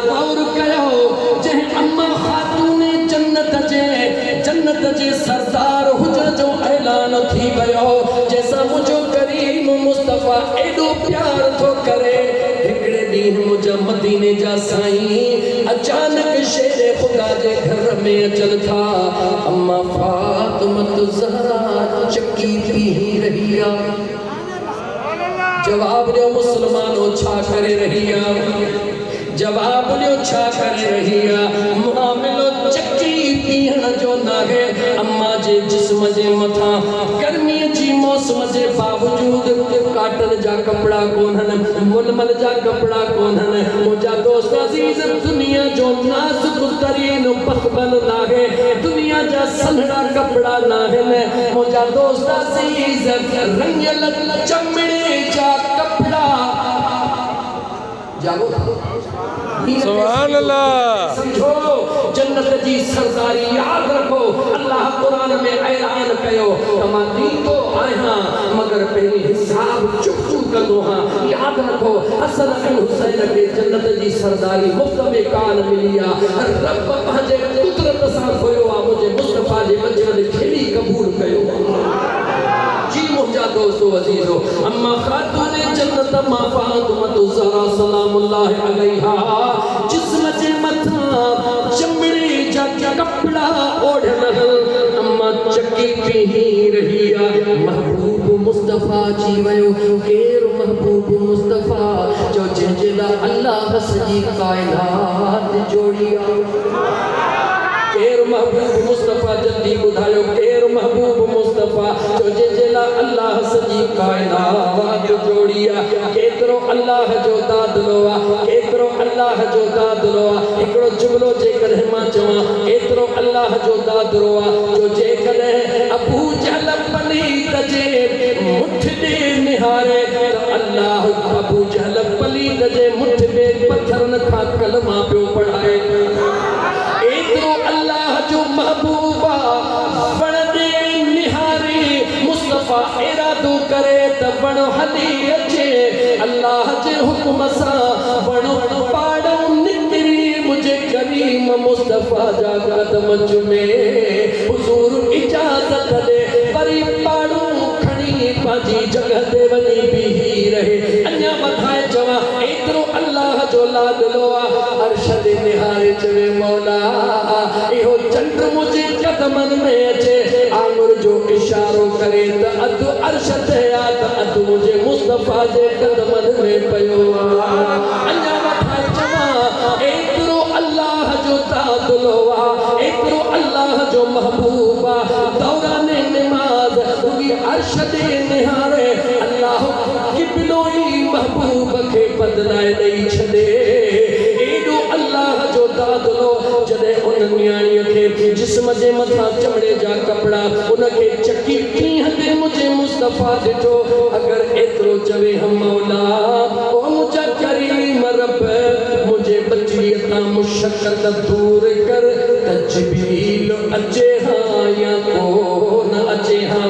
गौर कयो जे अम्मा खातून जन्नत जे सरदार हुजण जो ऐलान थी वियो जैसा मुझो करीम मुस्तफा एडो प्यार थो करे। हिकड़े ॾींहुं मुझा मदीने जा साईं अचानक शेरे खुदा जे घर में अचन था। अम्मा फातिमा ज़हरा चक्की पी रही आ। जवाब ॾियो मुसलमानो छा करे रही आ? जवाब ॾियो छा करे रही आ? मामिलो चक्की पीअण जो नाहे। अम्मा जे जिस्म जे मथां गर्मीअ जी मौसम जे बावजूद काटन जा कपड़ा कोन्हन, मुलमल जा कपड़ा कोन्हन। मुंहिंजा दोस्त अज़ीज़ दुनिया जो नाज़ुक तरीन पखबल नाहे, दुनिया जा सन्हड़ा कपड़ा नाहिन। मुंहिंजा दोस्त अज़ीज़ रंगियल चमड़े जा कपड़ा जागो सुभान अल्लाह। समझो जन्नत जी सरदारी याद रखो। अल्लाह कुरान में ऐलान कयो त मां ॾींदो आहियां मगर पहिरीं हिसाब चुकू कंदो हां। याद रखो हसन ऐं हुसैन खे जन्नत जी सरदारी मुफ्त में कान मिली आहे। रब पंहिंजे कुदरत सां खोयो आहे। मुंहिंजे मुस्तफ़ा जे बचन खेड़ी क़बूल कयो। जी मुंहिंजा दोस्तो अज़ीज़ो अम्मा खातून जन्नत मां फातिमा ज़हरा सलामुल्लाह अलैहा जिस्म जे मथां चमड़े जा कपड़ा ओढ़ल अम्मा चक्की पी रही आ। महबूब मुस्तफ़ा जी वयो। केर महबूब मुस्तफ़ा जो जंहिंजे लाइ अल्लाह सॼी काइनात जोड़ी आ। केर महबूब मुस्तफ़ा जल्दी ॿुधायो केर महबूब मुस्तफ़ा जो जंहिंजे लाइ अल्लाह सॼी काइनात जोड़ी आहे। केतिरो अल्लाह जो दादलो आहे, केतिरो अल्लाह जो दादलो आहे। हिकिड़ो जुमिलो जेकॾहिं मां चवां एतिरो अल्लाह जो दादलो आहे जो जेकॾहिं अबू जहल पलीत जे मुठ ॾे निहारे त अल्लाह अबू जहल पलीत जे मुठ में पत्थरनि खां कलमा पियो पढ़ाए। एतिरो अल्लाह जो महबूबा वण दे निहारे मुस्तफ़ा इरादो करे त वण हली अचे। अल्लाह जे हुक्म सां वण पाड़ो निकिरी मुझे करीम मुस्तफ़ा जा कदम चुमे। हुज़ूर इजाज़त ॾे वरी पाड़ो खणी पंहिंजी जॻह ते वञी बीही रहे। अञा मथां चवां एतिरो अल्लाह जो लाडलो आहे। अर्श ते निहारे चवे मौला इहो चंड मुझे कदमन में अचे। आंगुर जो इशारो करे त अधु अर्श ते आ त अधु मुझे मुस्तफ़ा जे कदमन में पयो आ। अञा मथां चवां एतिरो अल्लाह जो दादलो आ, एतिरो अल्लाह जो महबूब आ। दौराने निमाज़ रुगी अर्श ते निहारे अल्लाह किबलो ई महबूब खे बदलाए ॾेई छॾे। एॾो अल्लाह जो दादलो जॾहिं उन नियाणीअ खे जिस्म जे मथां चमड़े जा कपड़ा उनखे चकी कीअं ते मुझे मुस्तफ़ा ॾिठो। अगरि एतिरो चवे हम मौला ओ मुझा करीम रब मुझे बचड़ीअ तां मुशक़त दूर कर त जिब्रील अचे हां या कोन अचे हां।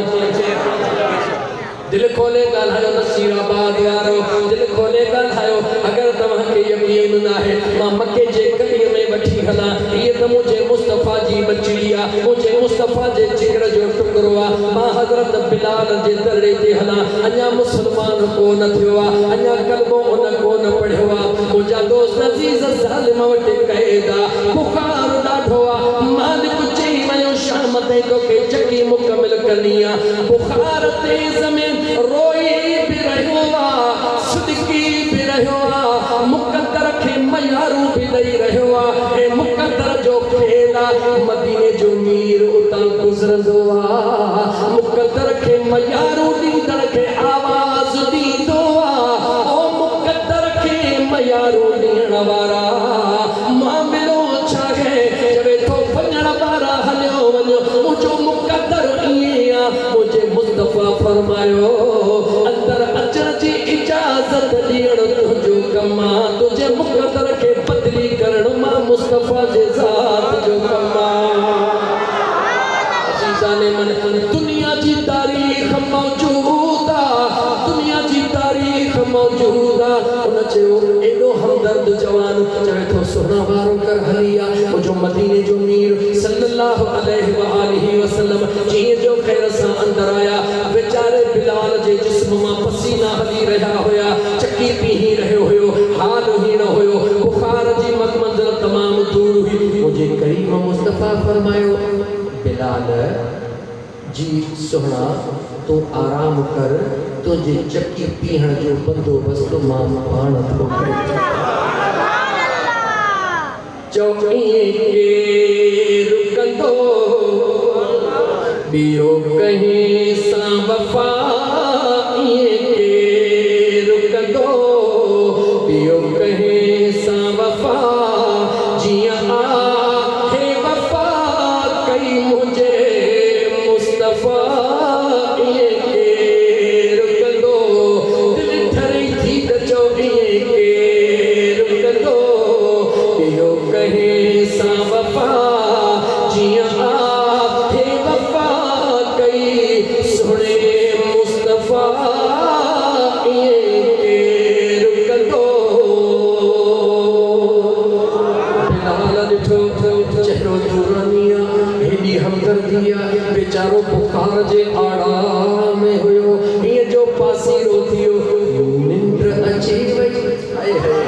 दिल खोले ॻाल्हायो नसीराबाद यारो, दिल खोले ॻाल्हायो। अगरि तव्हांखे यकीन न आहे मां मके जे गलीअ में वठी हलां हीअ त मुंहिंजे मुस्तफ़ा जी बचड़ी आहे, मुंहिंजे मुस्तफ़ा जे जिगर जो टुकड़ो आहे। मां हज़रत बिलाल जे दड़े ते हलां अञा मुस्लमान कोन थियो आहे, अञा कलमो उन कोन पढ़ियो आहे। मुंहिंजा दोस्त अज़ीज़ ज़ालिम वटि क़ैद आहे, बुख़ार ॾाढो आहे। मालिक चई वियो शाम ताईं तोखे चकी मुकमिल करणी आहे। बुख़ार तेज़ में रोई भी रहियो आहे, सिदकी भी रहियो आहे, मुक़द्दर खे मयारू भी ॾेई रहियो आहे। हे मुक़द्दर जो खेल आहे, मदीने जो मीर उतां गुज़रंदो आहे। मुक़द्दर खे मयारू ॾींदड़ खे आवाज़ ॾींदो आहे। ओ मुक़द्दर खे मयारू ॾियण वारा मामिलो छा आहे? चवे थो वञण वारा हलियो वञो, मुंहिंजो मुक़द्दर ईअं आहे। मुंहिंजे मुस्तफ़ा फरमायो अंदर अचण जी इजाज़त ॾियण तुंहिंजो कमु आहे, तुंहिंजे मुक़द्दर खे बदिली करण मां मुस्तफ़ा जे ज़ात जो कमु आहे। अज़ीज़ाने मन दुनिया जी तारीख़ मौजूद आहे, दुनिया जी तारीख़ मौजूद आहे। उन चयो एॾो हमदर्द जवान चवे तो सोना वारो कर हलिया वो जो मदीने जो मीर सल्लल्लाहु अलैहि वसल्लम जी जो खैर सा अंदर आया बेचारे बिलाल जे जिस्म मां पसीना हली रहा होया चक्की पी ही रहे होयो हाल ही न होयो बुखार जी मंजर तमाम दूर हुई मुझे करीम मुस्तफा फरमायो बिलाल जी सोना तू आराम कर तुझे चक्की पीहण जो बंदोबस्त मां पाण थो करे चौकीए के रुकंदो बियो कहीं सा वफा के रुकंदो बियो कहीं सा वफा जिया है वफा कई मुझे मुस्तफा बेचारो बुखार जे आड़ा में हुयो ये जो पासी रोथियो निंद्र अची वई हाय हाय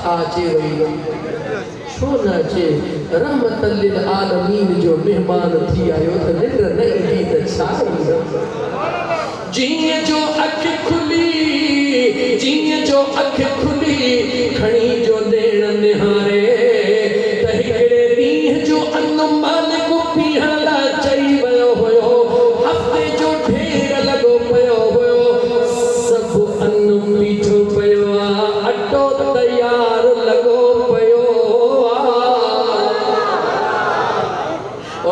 छाचे वई छो न अचे रहमत लिल आलमीन जो मेहमान थी आयो त निंद्र न ईंदी त छा जीअं जो अख खुली जीअं जो अख खुली खणी जो देण निहारे त हिकड़े ॾींहं जो अनुमान को पीहण लाइ चई वियो हुयो हफ़्ते जो ढेर लॻो पियो हुयो सभु अनु बीठो पियो आहे अटो तयार लॻो पियो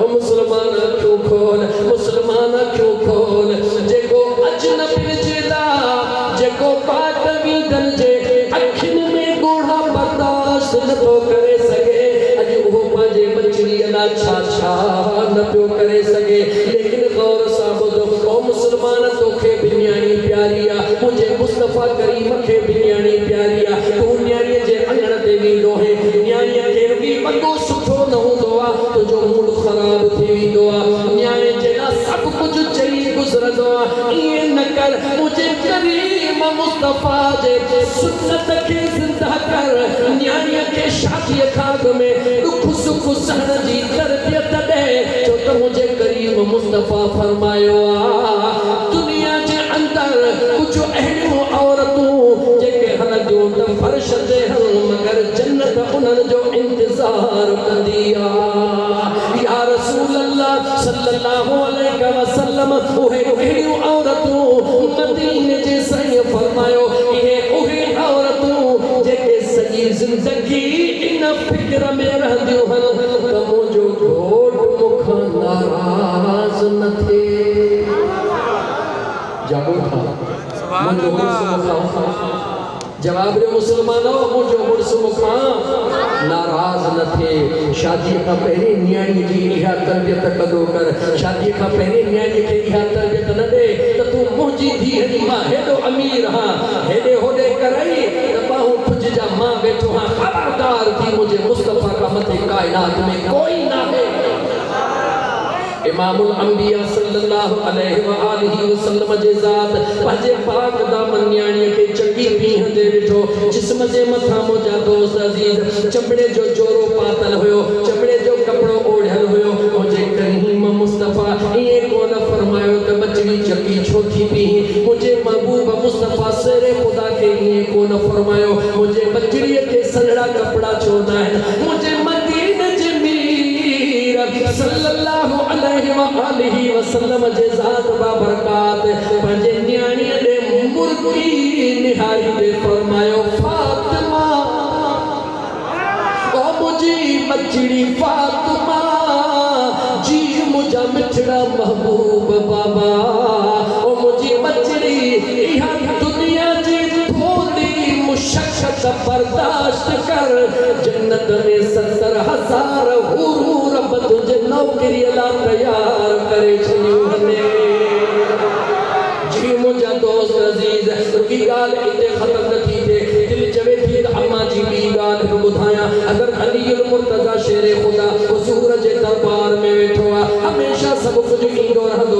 ओ मुस्लमान क्यों खोल जेको अजनबी जे लाइ जेको पाटवी दल जे अखियुनि में ॻोढ़ा बर्दाश्त नथो करे सघे अॼु उहो पंहिंजे मछलीअ लाइ छा छा न पियो करे सघे लेकिन गौर सां ॿुधो ओ मुस्लमान तोखे बि न्याणी प्यारी आहे मुंहिंजे मुस्तफ़ा करीम खे बि न्याणी प्यारी आहे तूं न्याणीअ जे अङण ते वेंदो आहे न्याणीअ खे बि वॾो सुठो न हूंदो आहे तुंहिंजो मूड ख़राब थी वेंदो आहे न्याणे जे लाइ सभु कुझु चई गुज़रंदो आहे ईअं न कर मुंहिंजे करीम मुस्तफ़ा जे सुन्नत खे ज़िंदा कर न्याणीअ खे शादीअ खां अॻु में दुख सुख सहण जी तरबियत ॾे छो त मुंहिंजे करीम मुस्तफ़ा फरमायो आहे दुनिया जे अंदरि कुझु अहिड़ियूं औरतूं जेके हलंदियूं त फर्श ते हल मगर जन्नत उन्हनि जो इंतज़ार कंदी आहे या रसूल अल्लाह सल्लल्लाहु अलैहि वसल्लम उहे अहिड़ियूं औरतूं मदीने जे साईं फरमायो इहे उहे औरतूं जेके सॼी ज़िंदगी इन फिक्र में रहंदियूं हल त मुंहिंजो घोट मूंखां नाराज़ न थिए जागो था जवाब ॾियो मुस्लमानो मुंहिंजो मुड़ुसु मूंखां नाराज़ न थिए शादीअ खां पहिरीं न्याणीअ जी इहा तरबियत कदो कर शादीअ खां पहिरीं न्याणीअ खे इहा तरबियत न ॾे त तूं मुंहिंजी धीअ जी मां हेॾो अमीर हां हेॾे होॾे करई त बाहूं खुज जा मां वेठो हां ख़बरदार थी मुंहिंजे मुस्तफ़ा खां मथे काइनात में कोई न आहे इमामुल अंबिया सल्लल्लाहु अलैहि वसल्लम जे ज़ात पंहिंजे पाक दामन न्याणीअ खे चंगी पीह ते विठो जिस्म जे मथां मुंहिंजा दोस्त अज़ीज़ चमड़े जो जोरो पातल हुयो चमड़े जो कपिड़ो ओढ़ियल हुयो मुंहिंजे करीम मुस्तफ़ा ईअं कोन फरमायो त बचड़ी चकी छो थी पी मुंहिंजे महबूब मुस्तफ़ा शेरे ख़ुदा खे ईअं कोन फरमायो मुंहिंजे बचड़ीअ खे सजड़ा कपिड़ा छो न आहिनि मुंहिंजे मदीने जे मीर सल्लल्लाहु अलैहि वसल्लम जे ज़ात बाबरकात पंहिंजे न्याणीअ ॾे मुर्गी निहारी ॾे फरमायो फातिमा ओ मुंहिंजी बचड़ी फातिमा जी मुंहिंजा मिठड़ा महबूब बाबा ओ मुंहिंजी बचड़ी इहा दुनिया जी थोड़ी मुशक्क़त बर्दाश्त कर जन्नत में 70,000 हूर रब तुझे नौकरीअ लाइ तयार करे छॾियूं हले जी मुंहिंजा दोस्त अज़ीज़ रुकी ॻाल्हि हिते ख़तम न थी थिए दिलि चवे थी त अम्मा जी बि बुधाया अगर अलीउल मुर्तजा शेर खुदा हुजूर जे दरबार में वेठो आ हमेशा सब कुछ ईंदो रहंदो